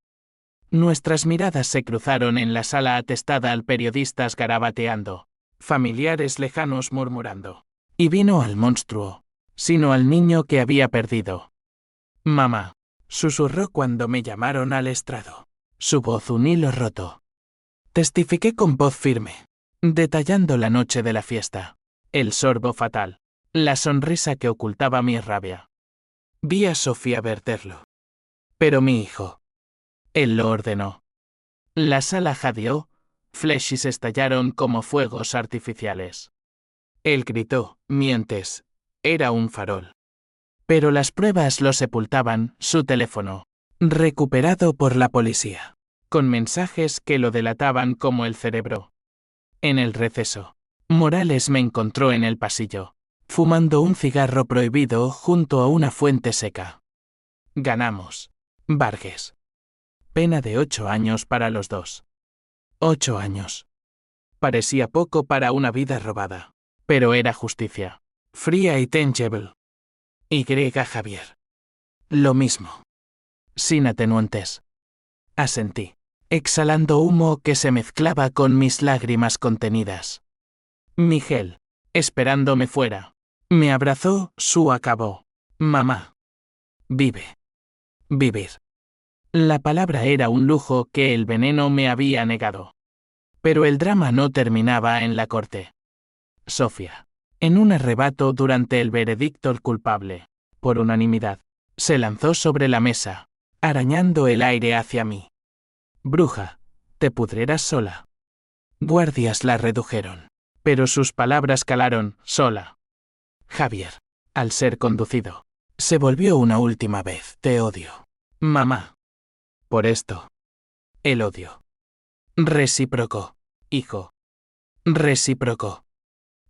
Nuestras miradas se cruzaron en la sala atestada al periodistas garabateando. Familiares lejanos murmurando. Y vino al monstruo. Sino al niño que había perdido. Mamá. Susurró cuando me llamaron al estrado. Su voz un hilo roto. Testifiqué con voz firme, detallando la noche de la fiesta, el sorbo fatal, la sonrisa que ocultaba mi rabia. Vi a Sofía verterlo. Pero mi hijo. Él lo ordenó. La sala jadeó, flechas estallaron como fuegos artificiales. Él gritó, mientes, era un farol. Pero las pruebas lo sepultaban, su teléfono, recuperado por la policía, con mensajes que lo delataban como el cerebro. En el receso, Morales me encontró en el pasillo, fumando un cigarro prohibido junto a una fuente seca. Ganamos. Vargas. Pena de 8 años para los dos. 8 años. Parecía poco para una vida robada, pero era justicia. Fría y tangible. Y Javier. Lo mismo. Sin atenuantes. Asentí, exhalando humo que se mezclaba con mis lágrimas contenidas. Miguel, esperándome fuera, me abrazó, acabó. Mamá. Vive. Vivir. La palabra era un lujo que el veneno me había negado. Pero el drama no terminaba en la corte. Sofía, en un arrebato durante el veredicto culpable, por unanimidad, se lanzó sobre la mesa, arañando el aire hacia mí. Bruja, te pudrerás sola. Guardias la redujeron, pero sus palabras calaron, sola. Javier, al ser conducido, se volvió una última vez, te odio. Mamá. Por esto. El odio. Recíproco, hijo. Recíproco.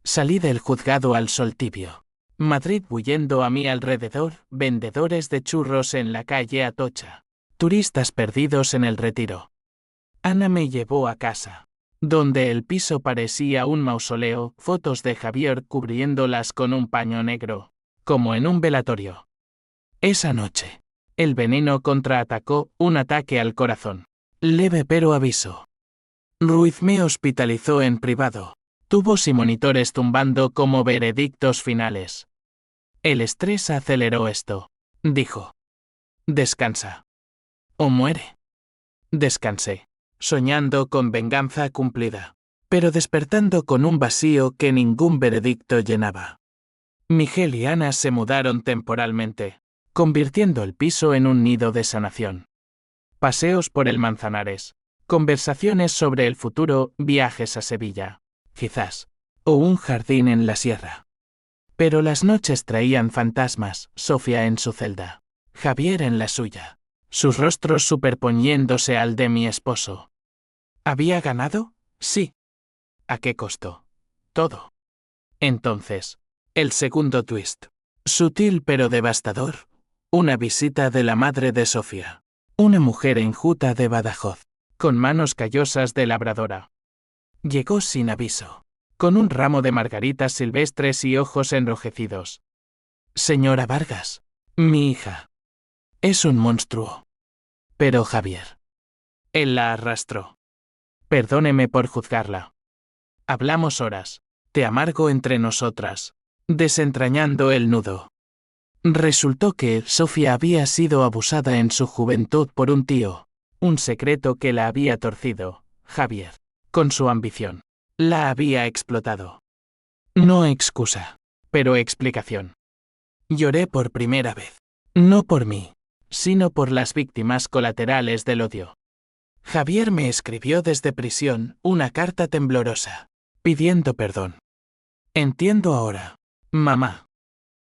Salí del juzgado al sol tibio. Madrid bullendo a mi alrededor, vendedores de churros en la calle Atocha, turistas perdidos en el Retiro. Ana me llevó a casa, donde el piso parecía un mausoleo, fotos de Javier cubriéndolas con un paño negro, como en un velatorio. Esa noche, el veneno contraatacó, un ataque al corazón. Leve pero aviso. Ruiz me hospitalizó en privado. Tubos y monitores tumbando como veredictos finales. El estrés aceleró esto, dijo. Descansa. O muere. Descansé, soñando con venganza cumplida, pero despertando con un vacío que ningún veredicto llenaba. Miguel y Ana se mudaron temporalmente, convirtiendo el piso en un nido de sanación. Paseos por el Manzanares, conversaciones sobre el futuro, viajes a Sevilla, quizás, o un jardín en la sierra. Pero las noches traían fantasmas, Sofía en su celda, Javier en la suya, sus rostros superponiéndose al de mi esposo. ¿Había ganado? Sí. ¿A qué costo? Todo. Entonces, el segundo twist, sutil pero devastador, una visita de la madre de Sofía, una mujer enjuta de Badajoz, con manos callosas de labradora. Llegó sin aviso, con un ramo de margaritas silvestres y ojos enrojecidos. Señora Vargas, Mi hija. Es un monstruo. Pero Javier. Él la arrastró. Perdóneme por juzgarla. Hablamos horas, de amargo entre nosotras, desentrañando el nudo. Resultó que Sofía había sido abusada en su juventud por un tío, un secreto que la había torcido, Javier, con su ambición. La había explotado. No excusa, pero explicación. Lloré por primera vez. No por mí, sino por las víctimas colaterales del odio. Javier me escribió desde prisión una carta temblorosa, pidiendo perdón. Entiendo ahora, mamá.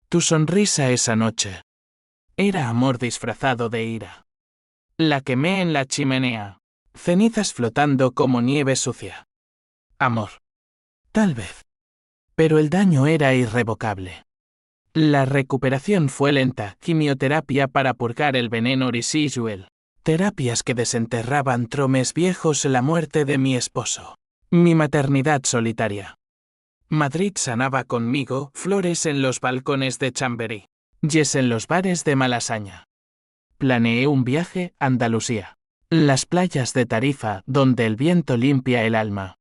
Tu sonrisa esa noche. Era amor disfrazado de ira. La quemé en la chimenea, cenizas flotando como nieve sucia. Amor. Tal vez. Pero el daño era irrevocable. La recuperación fue lenta, quimioterapia para purgar el veneno residual, terapias que desenterraban tromes viejos, la muerte de mi esposo, mi maternidad solitaria. Madrid sanaba conmigo, flores en los balcones de Chamberí, yes en los bares de Malasaña. Planeé un viaje a Andalucía, las playas de Tarifa donde el viento limpia el alma.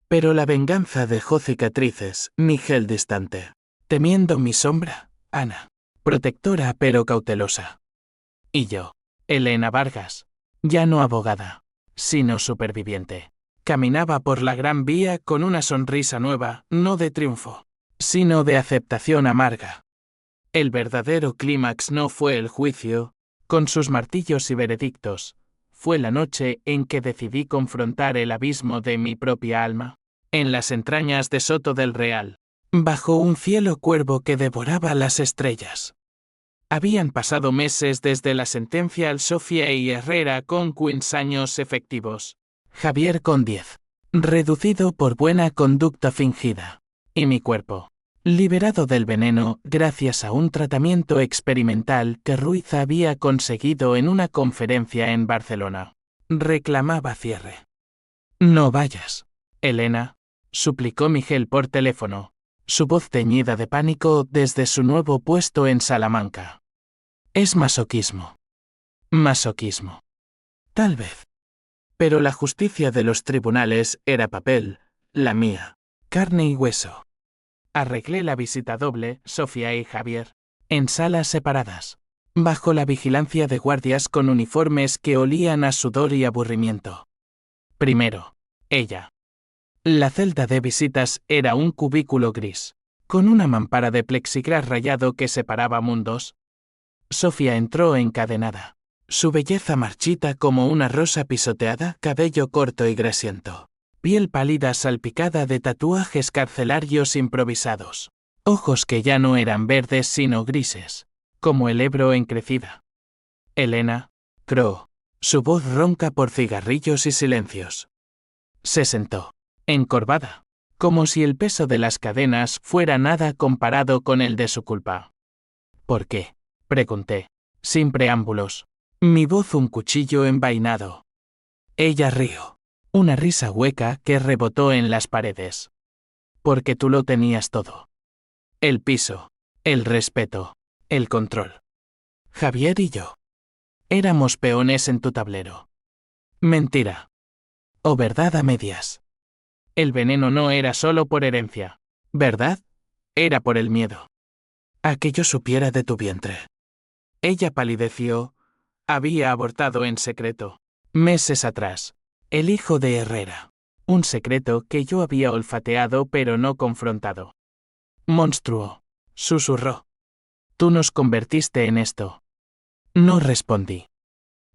Pero la venganza dejó cicatrices, mi gel distante. Temiendo mi sombra, Ana, protectora pero cautelosa. Y yo, Elena Vargas, ya no abogada, sino superviviente. Caminaba por la Gran Vía con una sonrisa nueva, no de triunfo, sino de aceptación amarga. El verdadero clímax no fue el juicio, con sus martillos y veredictos, fue la noche en que decidí confrontar el abismo de mi propia alma, en las entrañas de Soto del Real, bajo un cielo cuervo que devoraba las estrellas. Habían pasado meses desde la sentencia al Sofía y Herrera con 15 años efectivos. Javier con 10. Reducido por buena conducta fingida. Y mi cuerpo. Liberado del veneno gracias a un tratamiento experimental que Ruiz había conseguido en una conferencia en Barcelona. Reclamaba cierre. No vayas, Elena, suplicó Miguel por teléfono, su voz teñida de pánico desde su nuevo puesto en Salamanca. Es masoquismo. Masoquismo. Tal vez. Pero la justicia de los tribunales era papel, la mía, carne y hueso. Arreglé la visita doble, Sofía y Javier, en salas separadas, bajo la vigilancia de guardias con uniformes que olían a sudor y aburrimiento. Primero, ella. La celda de visitas era un cubículo gris, con una mampara de plexiglas rayado que separaba mundos. Sofía entró encadenada. Su belleza marchita como una rosa pisoteada, cabello corto y grasiento. Piel pálida salpicada de tatuajes carcelarios improvisados. Ojos que ya no eran verdes sino grises, como el Ebro en crecida. Elena, croó, su voz ronca por cigarrillos y silencios. Se sentó, encorvada, como si el peso de las cadenas fuera nada comparado con el de su culpa. ¿Por qué?, pregunté, sin preámbulos. Mi voz un cuchillo envainado. Ella rió. Una risa hueca que rebotó en las paredes. Porque tú lo tenías todo. El piso, el respeto, el control. Javier y yo. Éramos peones en tu tablero. Mentira. O verdad a medias. El veneno no era solo por herencia, ¿verdad? Era por el miedo. A que yo supiera de tu vientre. Ella palideció. Había abortado en secreto, meses atrás, el hijo de Herrera. Un secreto que yo había olfateado pero no confrontado. Monstruo, susurró. Tú nos convertiste en esto. No respondí.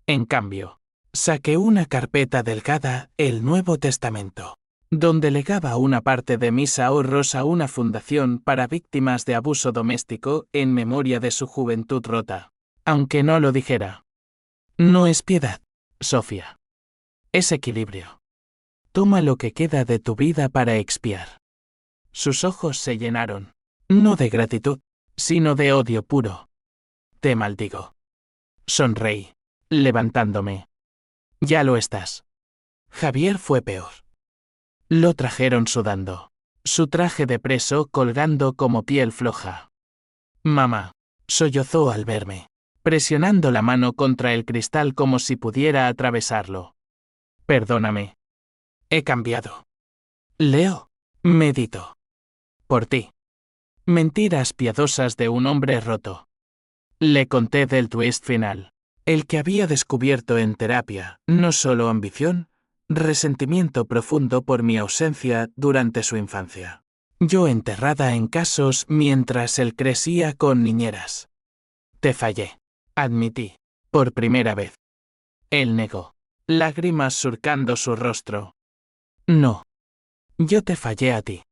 En cambio, saqué una carpeta delgada, el Nuevo Testamento, donde legaba una parte de mis ahorros a una fundación para víctimas de abuso doméstico en memoria de su juventud rota, aunque no lo dijera. No es piedad, Sofía. Es equilibrio. Toma lo que queda de tu vida para expiar. Sus ojos se llenaron, no de gratitud, sino de odio puro. Te maldigo. Sonreí, levantándome. Ya lo estás. Javier fue peor. Lo trajeron sudando, su traje de preso colgando como piel floja. Mamá, sollozó al verme, presionando la mano contra el cristal como si pudiera atravesarlo. Perdóname. He cambiado. Leo, medito. Por ti. Mentiras piadosas de un hombre roto. Le conté del twist final, el que había descubierto en terapia, no solo ambición, resentimiento profundo por mi ausencia durante su infancia. Yo enterrada en casos mientras él crecía con niñeras. Te fallé, admití, por primera vez. Él negó, lágrimas surcando su rostro. No. Yo te fallé a ti.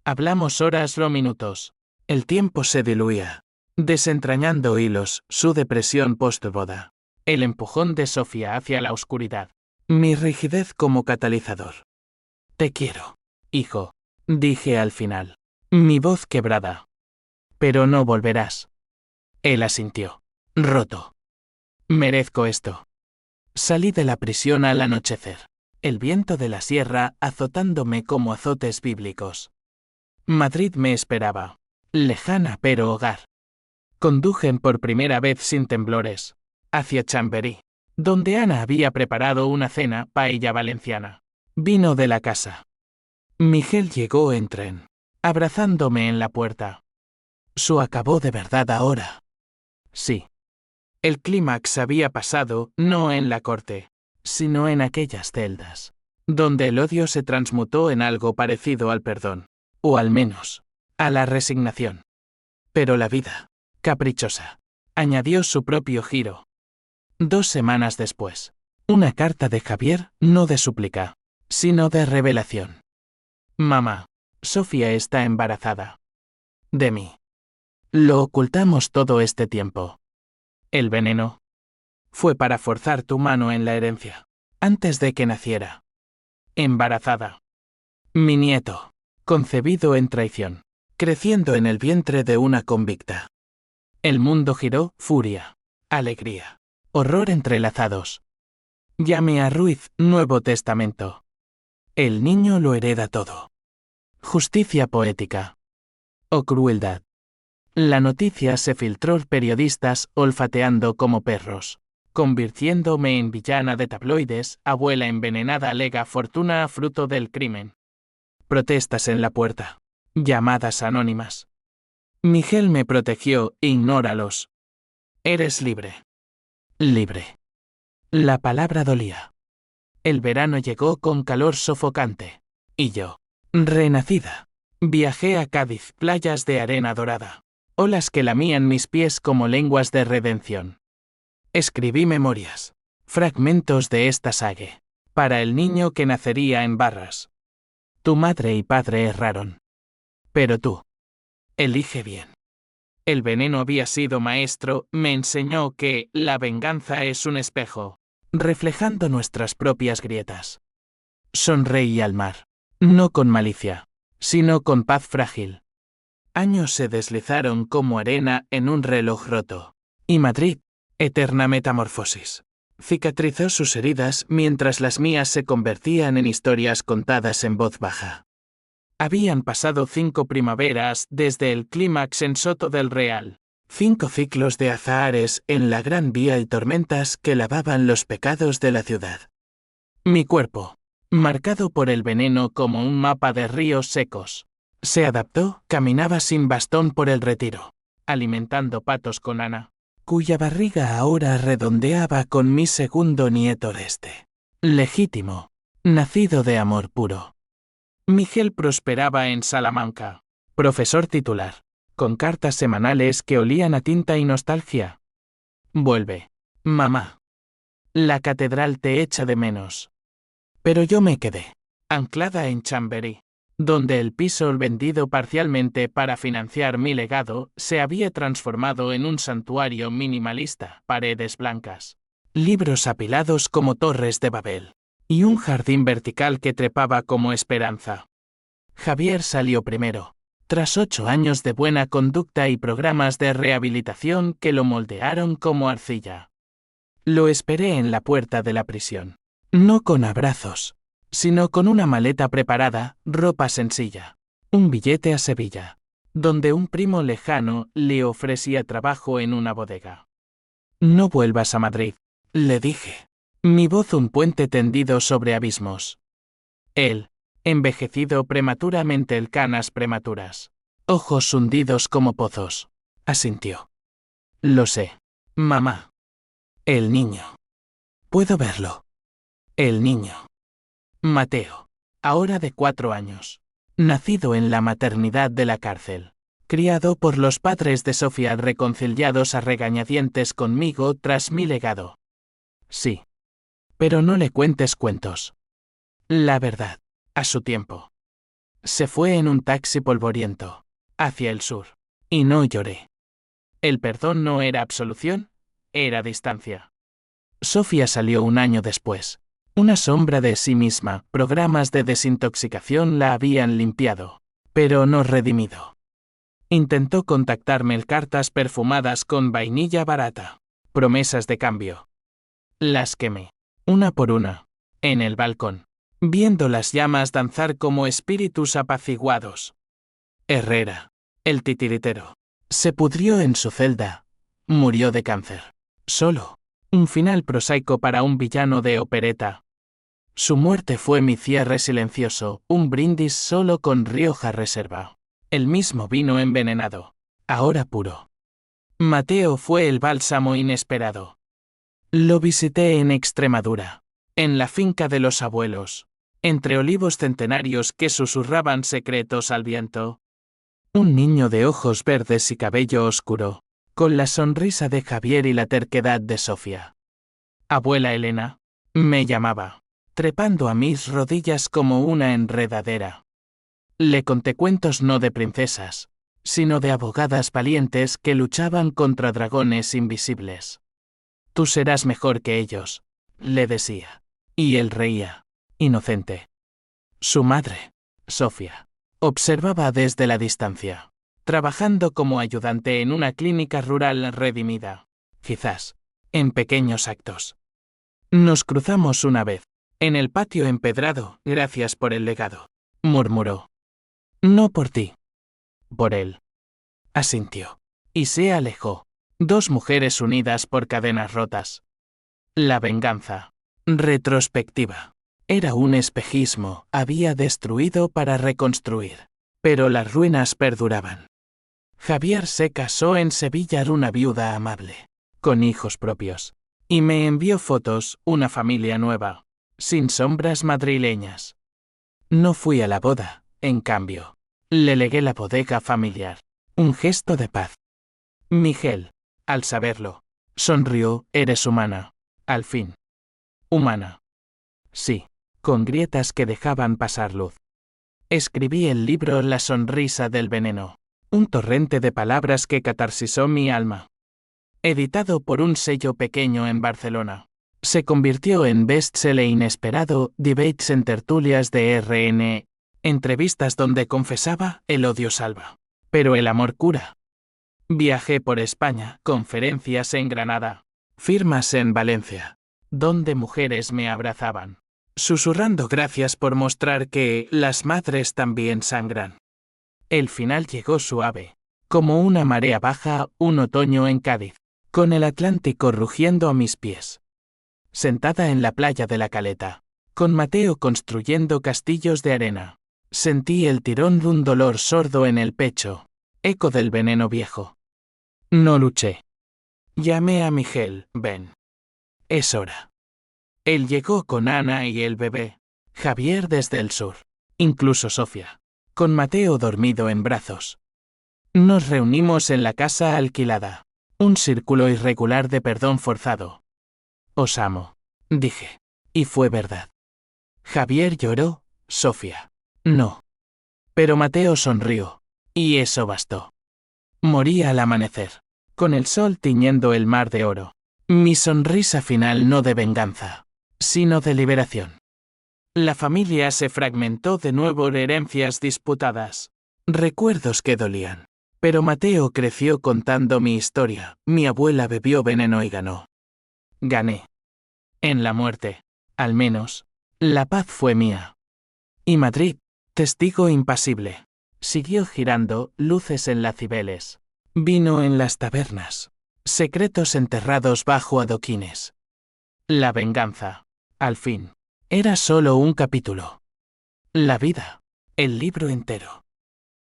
Hablamos horas o minutos. El tiempo se diluía, desentrañando hilos, su depresión post-boda, el empujón de Sofía hacia la oscuridad, mi rigidez como catalizador. Te quiero, hijo, dije al final, mi voz quebrada. Pero no volverás. Él asintió, roto. Merezco esto. Salí de la prisión al anochecer, el viento de la sierra azotándome como azotes bíblicos. Madrid me esperaba, lejana pero hogar. Condujen por primera vez sin temblores, hacia Chamberí, donde Ana había preparado una cena paella valenciana. Vino de la casa. Miguel llegó en tren, abrazándome en la puerta. Su acabó de verdad ahora. Sí. El clímax había pasado, no en la corte, sino en aquellas celdas, donde el odio se transmutó en algo parecido al perdón, o al menos, a la resignación. Pero la vida, caprichosa, añadió su propio giro. 2 semanas después, una carta de Javier, no de súplica, sino de revelación. Mamá, Sofía está embarazada. De mí. Lo ocultamos todo este tiempo. El veneno fue para forzar tu mano en la herencia, antes de que naciera. Embarazada. Mi nieto, concebido en traición, creciendo en el vientre de una convicta. El mundo giró, furia, alegría, horror entrelazados. Llame a Ruiz, Nuevo Testamento. El niño lo hereda todo. Justicia poética. O crueldad. La noticia se filtró, periodistas olfateando como perros, convirtiéndome en villana de tabloides, abuela envenenada alega fortuna a fruto del crimen. Protestas en la puerta. Llamadas anónimas. Miguel me protegió, ignóralos. Eres libre. Libre. La palabra dolía. El verano llegó con calor sofocante. Y yo, renacida, viajé a Cádiz, playas de arena dorada. Olas que lamían mis pies como lenguas de redención. Escribí memorias, fragmentos de esta saga, para el niño que nacería en Barras. Tu madre y padre erraron. Pero tú, elige bien. El veneno había sido maestro, me enseñó que la venganza es un espejo, reflejando nuestras propias grietas. Sonreí al mar, no con malicia, sino con paz frágil. Años se deslizaron como arena en un reloj roto. Y Madrid, eterna metamorfosis, cicatrizó sus heridas mientras las mías se convertían en historias contadas en voz baja. Habían pasado 5 primaveras desde el clímax en Soto del Real. 5 ciclos de azahares en la Gran Vía y tormentas que lavaban los pecados de la ciudad. Mi cuerpo, marcado por el veneno como un mapa de ríos secos, se adaptó, caminaba sin bastón por el retiro, alimentando patos con Ana, cuya barriga ahora redondeaba con mi segundo nieto legítimo, nacido de amor puro. Miguel prosperaba en Salamanca, profesor titular, con cartas semanales que olían a tinta y nostalgia. Vuelve, mamá. La catedral te echa de menos. Pero yo me quedé, anclada en Chamberí, donde el piso vendido parcialmente para financiar mi legado se había transformado en un santuario minimalista, paredes blancas, libros apilados como torres de Babel, y un jardín vertical que trepaba como esperanza. Javier salió primero, tras 8 años de buena conducta y programas de rehabilitación que lo moldearon como arcilla. Lo esperé en la puerta de la prisión, no con abrazos, sino con una maleta preparada, ropa sencilla, un billete a Sevilla, donde un primo lejano le ofrecía trabajo en una bodega. No vuelvas a Madrid, le dije. Mi voz un puente tendido sobre abismos. Él, envejecido prematuramente el canas prematuras, ojos hundidos como pozos, asintió. Lo sé, mamá. El niño. Puedo verlo. El niño. Mateo, ahora de 4 años, nacido en la maternidad de la cárcel, criado por los padres de Sofía reconciliados a regañadientes conmigo tras mi legado. Sí. Pero no le cuentes cuentos. La verdad, a su tiempo. Se fue en un taxi polvoriento, hacia el sur, y no lloré. El perdón no era absolución, era distancia. Sofía salió un año después. Una sombra de sí misma, programas de desintoxicación la habían limpiado, pero no redimido. Intentó contactarme en cartas perfumadas con vainilla barata, promesas de cambio. Las quemé, una por una, en el balcón, viendo las llamas danzar como espíritus apaciguados. Herrera, el titiritero, se pudrió en su celda, murió de cáncer. Solo, un final prosaico para un villano de opereta. Su muerte fue mi cierre silencioso, un brindis solo con Rioja Reserva. El mismo vino envenenado, ahora puro. Mateo fue el bálsamo inesperado. Lo visité en Extremadura, en la finca de los abuelos, entre olivos centenarios que susurraban secretos al viento. Un niño de ojos verdes y cabello oscuro, con la sonrisa de Javier y la terquedad de Sofía. Abuela Elena, me llamaba, trepando a mis rodillas como una enredadera. Le conté cuentos no de princesas, sino de abogadas valientes que luchaban contra dragones invisibles. Tú serás mejor que ellos, le decía. Y él reía, inocente. Su madre, Sofía, observaba desde la distancia, trabajando como ayudante en una clínica rural redimida, quizás, en pequeños actos. Nos cruzamos una vez, en el patio empedrado, gracias por el legado, murmuró. No por ti. Por él. Asintió. Y se alejó. 2 mujeres unidas por cadenas rotas. La venganza. Retrospectiva. Era un espejismo, había destruido para reconstruir. Pero las ruinas perduraban. Javier se casó en Sevilla una viuda amable, con hijos propios. Y me envió fotos, una familia nueva, sin sombras madrileñas. No fui a la boda, en cambio. Le legué la bodega familiar. Un gesto de paz. Miguel, al saberlo, sonrió, eres humana. Al fin. Humana. Sí, con grietas que dejaban pasar luz. Escribí el libro La sonrisa del veneno, un torrente de palabras que catarsisó mi alma. Editado por un sello pequeño en Barcelona. Se convirtió en bestseller inesperado, debates en tertulias de RN, entrevistas donde confesaba, el odio salva. Pero el amor cura. Viajé por España, conferencias en Granada, firmas en Valencia, donde mujeres me abrazaban, susurrando gracias por mostrar que las madres también sangran. El final llegó suave, como una marea baja, un otoño en Cádiz, con el Atlántico rugiendo a mis pies. Sentada en la playa de la Caleta, con Mateo construyendo castillos de arena, sentí el tirón de un dolor sordo en el pecho, eco del veneno viejo. No luché. Llamé a Miguel, ven. Es hora. Él llegó con Ana y el bebé, Javier desde el sur, incluso Sofía, con Mateo dormido en brazos. Nos reunimos en la casa alquilada, un círculo irregular de perdón forzado. Os amo, dije, y fue verdad. Javier lloró, Sofía, no. Pero Mateo sonrió, y eso bastó. Morí al amanecer, con el sol tiñendo el mar de oro. Mi sonrisa final no de venganza, sino de liberación. La familia se fragmentó de nuevo, herencias disputadas, recuerdos que dolían. Pero Mateo creció contando mi historia, mi abuela bebió veneno y ganó. Gané. En la muerte, al menos, la paz fue mía. Y Madrid, testigo impasible. Siguió girando, luces en las Cibeles. Vino en las tabernas. Secretos enterrados bajo adoquines. La venganza. Al fin. Era solo un capítulo. La vida. El libro entero.